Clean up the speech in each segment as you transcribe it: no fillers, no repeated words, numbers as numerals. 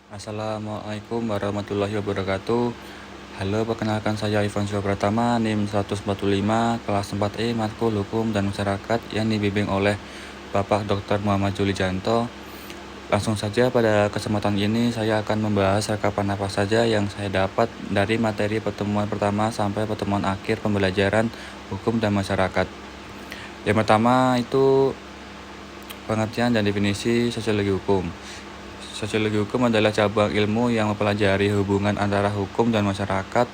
Assalamualaikum warahmatullahi wabarakatuh. Halo, perkenalkan saya Ivan Syah Pratama, NIM 145, kelas 4E, Matkul Hukum dan Masyarakat yang dibimbing oleh Bapak Dr. Muhammad Juli Janto. Langsung saja pada kesempatan ini saya akan membahas rekapan apa saja yang saya dapat dari materi pertemuan pertama sampai pertemuan akhir pembelajaran hukum dan masyarakat. Yang pertama itu pengertian dan definisi sosiologi hukum. Sosiologi hukum adalah cabang ilmu yang mempelajari hubungan antara hukum dan masyarakat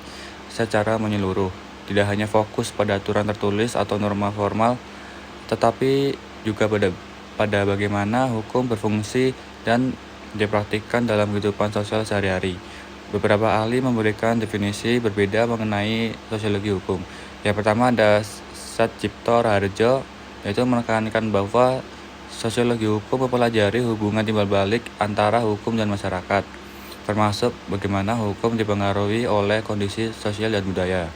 secara menyeluruh. Tidak hanya fokus pada aturan tertulis atau norma formal, tetapi juga pada bagaimana hukum berfungsi dan dipraktikkan dalam kehidupan sosial sehari-hari. Beberapa ahli memberikan definisi berbeda mengenai sosiologi hukum. Yang pertama ada Satjipto Raharjo, yaitu menekankan bahwa sosiologi hukum mempelajari hubungan timbal balik antara hukum dan masyarakat, termasuk bagaimana hukum dipengaruhi oleh kondisi sosial dan budaya.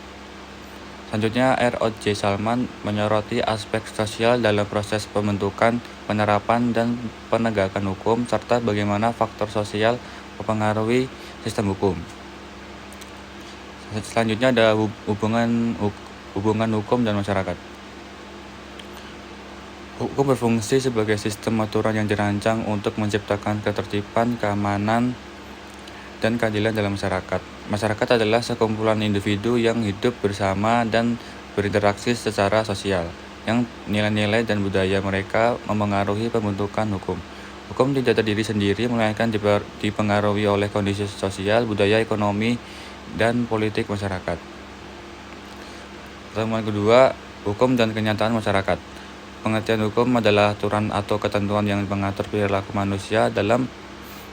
Selanjutnya, R.O.J. Salman menyoroti aspek sosial dalam proses pembentukan, penerapan, dan penegakan hukum, serta bagaimana faktor sosial mempengaruhi sistem hukum. Selanjutnya ada hubungan hukum dan masyarakat. Hukum berfungsi sebagai sistem aturan yang dirancang untuk menciptakan ketertiban, keamanan, dan keadilan dalam masyarakat. Masyarakat adalah sekumpulan individu yang hidup bersama dan berinteraksi secara sosial, yang nilai-nilai dan budaya mereka mempengaruhi pembentukan hukum. Hukum tidak terdiri sendiri, melainkan dipengaruhi oleh kondisi sosial, budaya, ekonomi, dan politik masyarakat. Pertemuan kedua, hukum dan kenyataan masyarakat. Pengertian hukum adalah aturan atau ketentuan yang mengatur perilaku manusia dalam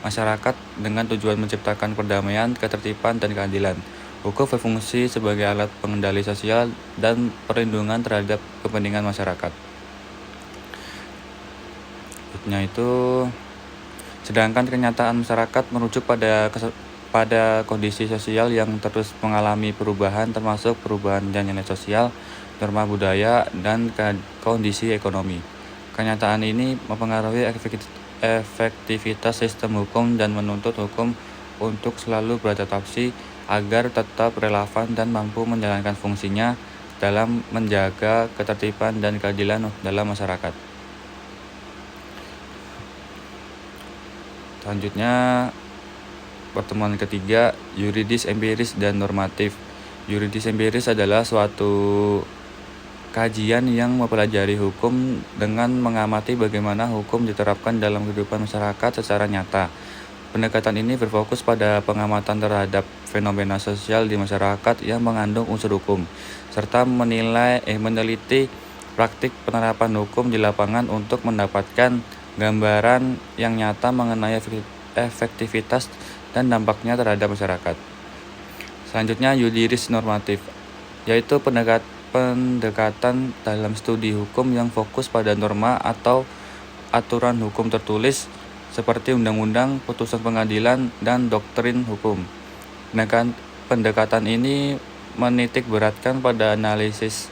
masyarakat dengan tujuan menciptakan perdamaian, ketertiban, dan keadilan. Hukum berfungsi sebagai alat pengendali sosial dan perlindungan terhadap kepentingan masyarakat. Berikutnya itu, sedangkan kenyataan masyarakat merujuk pada kondisi sosial yang terus mengalami perubahan, termasuk perubahan nilai sosial, norma budaya, dan kondisi ekonomi. Kenyataan ini mempengaruhi efektivitas sistem hukum dan menuntut hukum untuk selalu beradaptasi agar tetap relevan dan mampu menjalankan fungsinya dalam menjaga ketertiban dan keadilan dalam masyarakat. Selanjutnya, pertemuan ketiga, yuridis, empiris, dan normatif. Yuridis empiris adalah suatu kajian yang mempelajari hukum dengan mengamati bagaimana hukum diterapkan dalam kehidupan masyarakat secara nyata. Pendekatan ini berfokus pada pengamatan terhadap fenomena sosial di masyarakat yang mengandung unsur hukum, serta meneliti praktik penerapan hukum di lapangan untuk mendapatkan gambaran yang nyata mengenai efektivitas dan dampaknya terhadap masyarakat. Selanjutnya, yuridis normatif, yaitu pendekatan dalam studi hukum yang fokus pada norma atau aturan hukum tertulis seperti undang-undang, putusan pengadilan, dan doktrin hukum. Pendekatan ini menitik beratkan pada analisis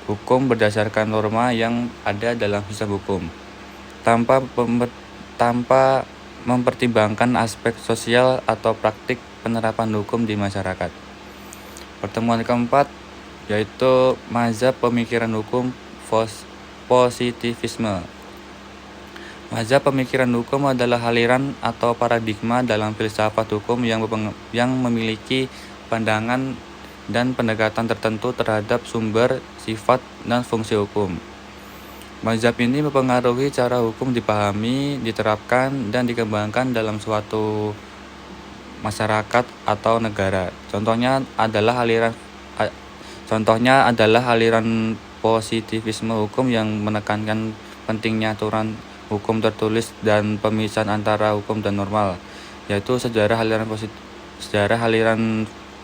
hukum berdasarkan norma yang ada dalam sistem hukum, tanpa mempertimbangkan aspek sosial atau praktik penerapan hukum di masyarakat. Pertemuan keempat yaitu mazhab pemikiran hukum positivisme. Mazhab pemikiran hukum adalah aliran atau paradigma dalam filsafat hukum yang memiliki pandangan dan pendekatan tertentu terhadap sumber, sifat, dan fungsi hukum. Mazhab ini mempengaruhi cara hukum dipahami, diterapkan, dan dikembangkan dalam suatu masyarakat atau negara. Contohnya adalah aliran positivisme hukum yang menekankan pentingnya aturan hukum tertulis dan pemisahan antara hukum dan normal, yaitu sejarah aliran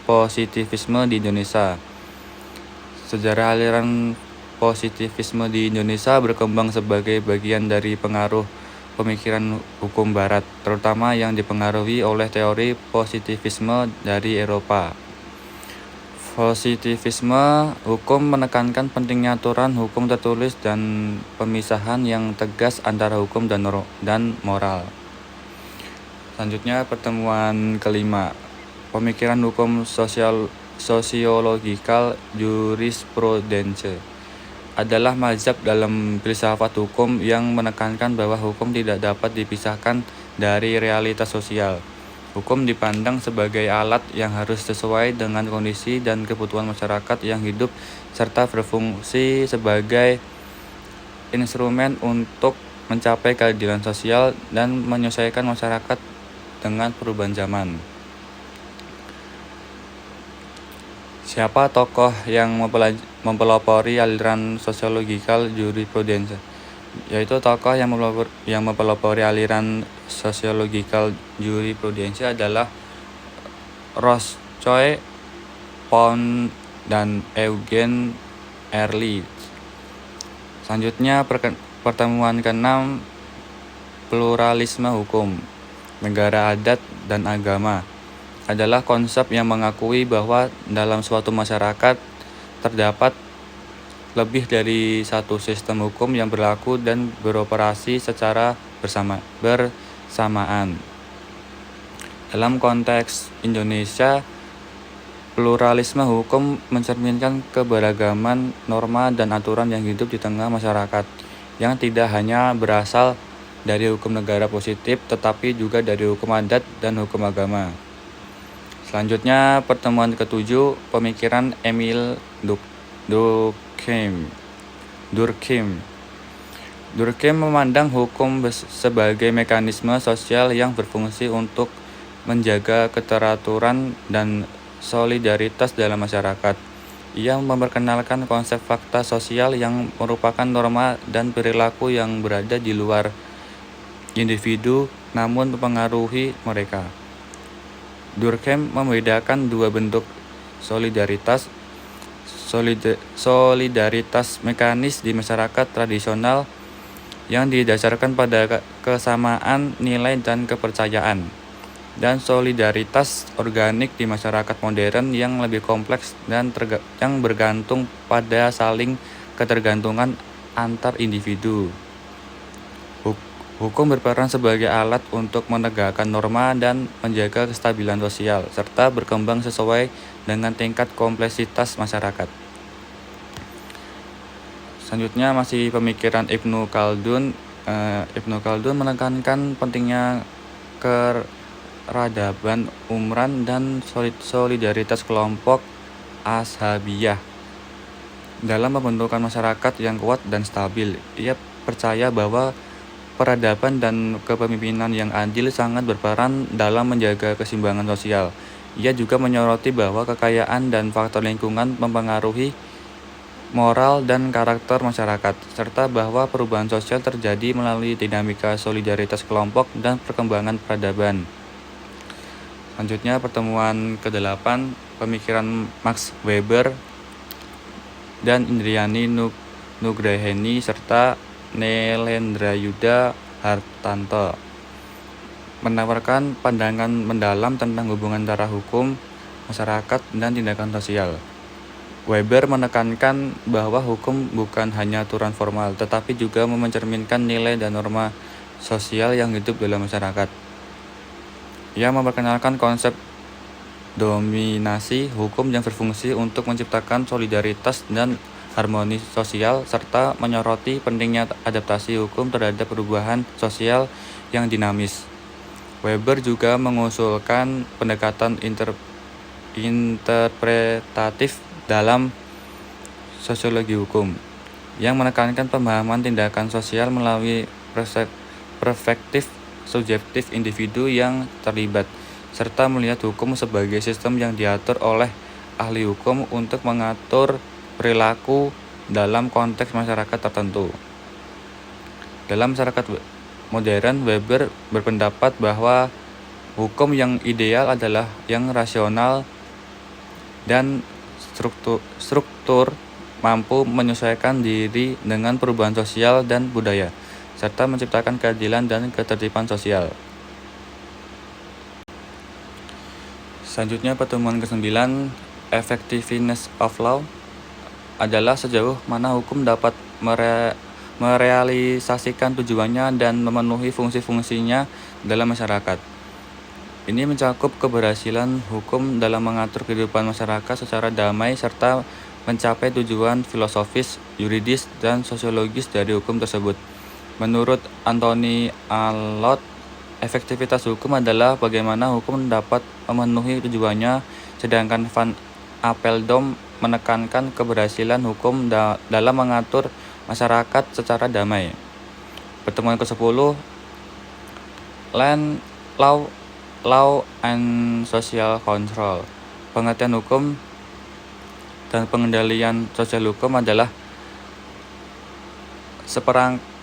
positivisme di Indonesia. Sejarah aliran positivisme di Indonesia berkembang sebagai bagian dari pengaruh pemikiran hukum Barat, terutama yang dipengaruhi oleh teori positivisme dari Eropa. Positivisme hukum menekankan pentingnya aturan hukum tertulis dan pemisahan yang tegas antara hukum dan moral. Selanjutnya pertemuan kelima, pemikiran hukum sosiologikal jurisprudence adalah mazhab dalam filsafat hukum yang menekankan bahwa hukum tidak dapat dipisahkan dari realitas sosial. Hukum dipandang sebagai alat yang harus sesuai dengan kondisi dan kebutuhan masyarakat yang hidup serta berfungsi sebagai instrumen untuk mencapai keadilan sosial dan menyesuaikan masyarakat dengan perubahan zaman. Siapa tokoh yang mempelopori aliran sosiologikal jurisprudence? Yaitu tokoh yang mempelopori aliran sosiologikal jurisprudence adalah Rothschild, Pound, dan Eugene Ehrlich. Selanjutnya pertemuan ke-6, pluralisme hukum, negara adat dan agama adalah konsep yang mengakui bahwa dalam suatu masyarakat terdapat lebih dari satu sistem hukum yang berlaku dan beroperasi secara bersamaan. Dalam konteks Indonesia, pluralisme hukum mencerminkan keberagaman norma dan aturan yang hidup di tengah masyarakat, yang tidak hanya berasal dari hukum negara positif, tetapi juga dari hukum adat dan hukum agama. Selanjutnya, pertemuan ke-7, pemikiran Emil Durkheim. Durkheim memandang hukum sebagai mekanisme sosial yang berfungsi untuk menjaga keteraturan dan solidaritas dalam masyarakat. Ia memperkenalkan konsep fakta sosial yang merupakan norma dan perilaku yang berada di luar individu namun mempengaruhi mereka. Durkheim membedakan dua bentuk solidaritas. Solidaritas mekanis di masyarakat tradisional yang didasarkan pada kesamaan nilai dan kepercayaan, dan solidaritas organik di masyarakat modern yang lebih kompleks dan yang bergantung pada saling ketergantungan antar individu. Hukum berperan sebagai alat untuk menegakkan norma dan menjaga kestabilan sosial, serta berkembang sesuai dengan tingkat kompleksitas masyarakat. Selanjutnya masih pemikiran Ibnu Khaldun. Ibnu Khaldun menekankan pentingnya keradaban umran dan solidaritas kelompok ashabiyah dalam pembentukan masyarakat yang kuat dan stabil. Ia percaya bahwa peradaban dan kepemimpinan yang adil sangat berperan dalam menjaga keseimbangan sosial. Ia juga menyoroti bahwa kekayaan dan faktor lingkungan mempengaruhi moral dan karakter masyarakat, serta bahwa perubahan sosial terjadi melalui dinamika solidaritas kelompok dan perkembangan peradaban. Selanjutnya pertemuan ke-8, pemikiran Max Weber dan Indriani Nugraheni serta Nelendrayuda Hartanto menawarkan pandangan mendalam tentang hubungan antara hukum, masyarakat, dan tindakan sosial. Weber menekankan bahwa hukum bukan hanya aturan formal, tetapi juga mencerminkan nilai dan norma sosial yang hidup dalam masyarakat. Ia memperkenalkan konsep dominasi hukum yang berfungsi untuk menciptakan solidaritas dan harmoni sosial, serta menyoroti pentingnya adaptasi hukum terhadap perubahan sosial yang dinamis. Weber juga mengusulkan pendekatan interpretatif dalam sosiologi hukum, yang menekankan pemahaman tindakan sosial melalui perspektif subjektif individu yang terlibat, serta melihat hukum sebagai sistem yang diatur oleh ahli hukum untuk mengatur perilaku dalam konteks masyarakat tertentu. Dalam masyarakat modern, Weber berpendapat bahwa hukum yang ideal adalah yang rasional dan struktur mampu menyesuaikan diri dengan perubahan sosial dan budaya, serta menciptakan keadilan dan ketertiban sosial. Selanjutnya pertemuan ke-9, effectiveness of law, adalah sejauh mana hukum dapat merealisasikan tujuannya dan memenuhi fungsi-fungsinya dalam masyarakat. Ini mencakup keberhasilan hukum dalam mengatur kehidupan masyarakat secara damai serta mencapai tujuan filosofis, yuridis, dan sosiologis dari hukum tersebut. Menurut Anthony Allott, efektivitas hukum adalah bagaimana hukum dapat memenuhi tujuannya, sedangkan Van Apeldoorn menekankan keberhasilan hukum dalam mengatur masyarakat secara damai. Pertemuan ke-10, Land, Law and Social Control. Pengertian hukum dan pengendalian sosial hukum adalah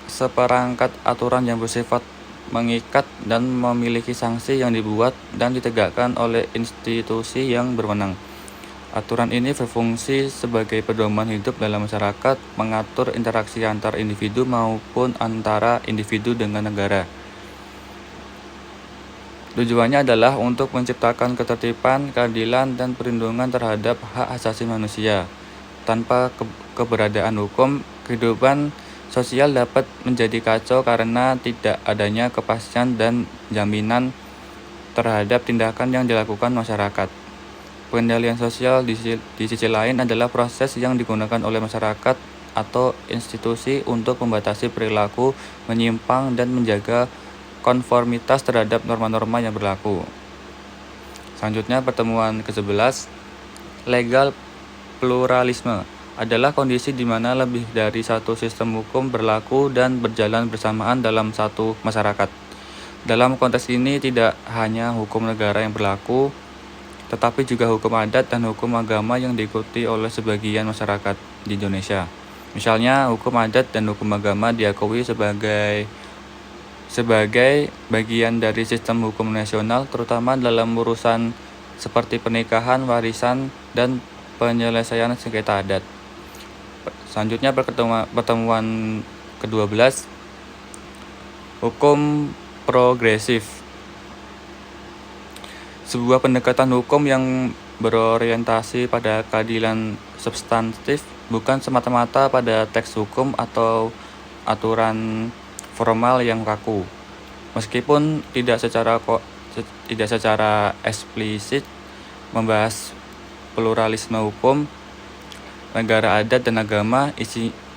seperangkat aturan yang bersifat mengikat dan memiliki sanksi yang dibuat dan ditegakkan oleh institusi yang berwenang. Aturan ini berfungsi sebagai pedoman hidup dalam masyarakat, mengatur interaksi antar individu maupun antara individu dengan negara. Tujuannya adalah untuk menciptakan ketertiban, keadilan, dan perlindungan terhadap hak asasi manusia. Tanpa keberadaan hukum, kehidupan sosial dapat menjadi kacau karena tidak adanya kepastian dan jaminan terhadap tindakan yang dilakukan masyarakat. Pengendalian sosial di sisi lain adalah proses yang digunakan oleh masyarakat atau institusi untuk membatasi perilaku menyimpang dan menjaga konformitas terhadap norma-norma yang berlaku. Selanjutnya, pertemuan ke-11, legal pluralisme adalah kondisi di mana lebih dari satu sistem hukum berlaku dan berjalan bersamaan dalam satu masyarakat. Dalam konteks ini tidak hanya hukum negara yang berlaku, tetapi juga hukum adat dan hukum agama yang diikuti oleh sebagian masyarakat di Indonesia. Misalnya, hukum adat dan hukum agama diakui sebagai bagian dari sistem hukum nasional, terutama dalam urusan seperti pernikahan, warisan, dan penyelesaian sengketa adat. Selanjutnya, pertemuan ke-12, hukum progresif. Sebuah pendekatan hukum yang berorientasi pada keadilan substantif, bukan semata-mata pada teks hukum atau aturan formal yang kaku. Meskipun tidak secara eksplisit membahas pluralisme hukum, negara adat dan agama,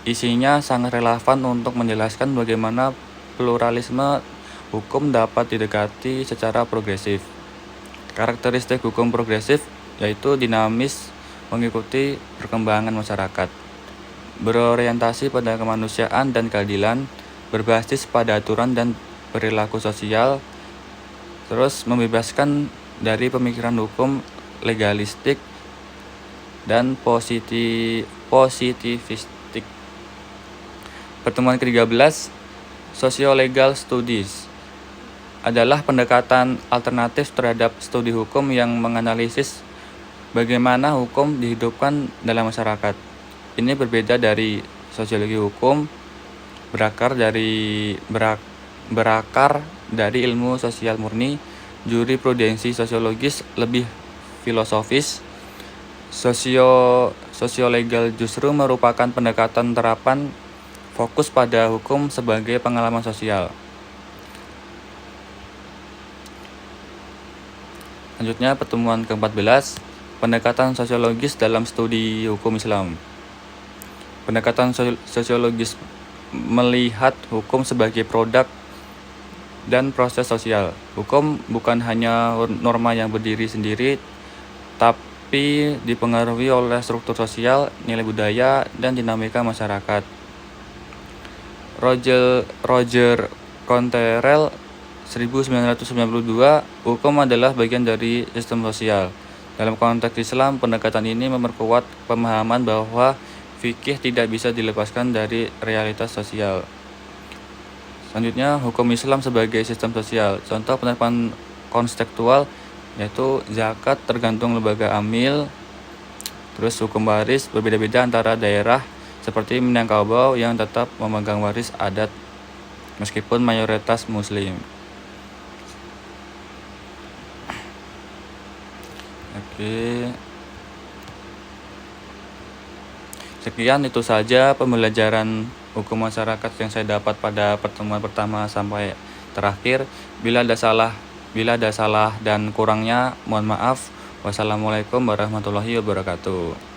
isinya sangat relevan untuk menjelaskan bagaimana pluralisme hukum dapat didekati secara progresif. Karakteristik hukum progresif yaitu dinamis, mengikuti perkembangan masyarakat, berorientasi pada kemanusiaan dan keadilan, berbasis pada aturan dan perilaku sosial, terus membebaskan dari pemikiran hukum legalistik dan positivistik. Pertemuan ke-13, Socio-Legal Studies adalah pendekatan alternatif terhadap studi hukum yang menganalisis bagaimana hukum dihidupkan dalam masyarakat. Ini berbeda dari sosiologi hukum, berakar dari ilmu sosial murni. Jurisprudensi sosiologis lebih filosofis. Sosiolegal justru merupakan pendekatan terapan fokus pada hukum sebagai pengalaman sosial. Selanjutnya, pertemuan ke-14, pendekatan sosiologis dalam studi hukum Islam. Pendekatan sosiologis melihat hukum sebagai produk dan proses sosial. Hukum bukan hanya norma yang berdiri sendiri, tapi dipengaruhi oleh struktur sosial, nilai budaya, dan dinamika masyarakat. Roger Conterel 1992, hukum adalah bagian dari sistem sosial. Dalam konteks Islam, pendekatan ini memperkuat pemahaman bahwa fikih tidak bisa dilepaskan dari realitas sosial. Selanjutnya, hukum Islam sebagai sistem sosial. Contoh penerapan konseptual yaitu zakat tergantung lembaga amil, terus hukum waris berbeda-beda antara daerah seperti Minangkabau yang tetap memegang waris adat meskipun mayoritas muslim. Oke. Sekian itu saja pembelajaran hukum masyarakat yang saya dapat pada pertemuan pertama sampai terakhir. Bila ada salah Bila ada salah dan kurangnya, mohon maaf. Wassalamualaikum warahmatullahi wabarakatuh.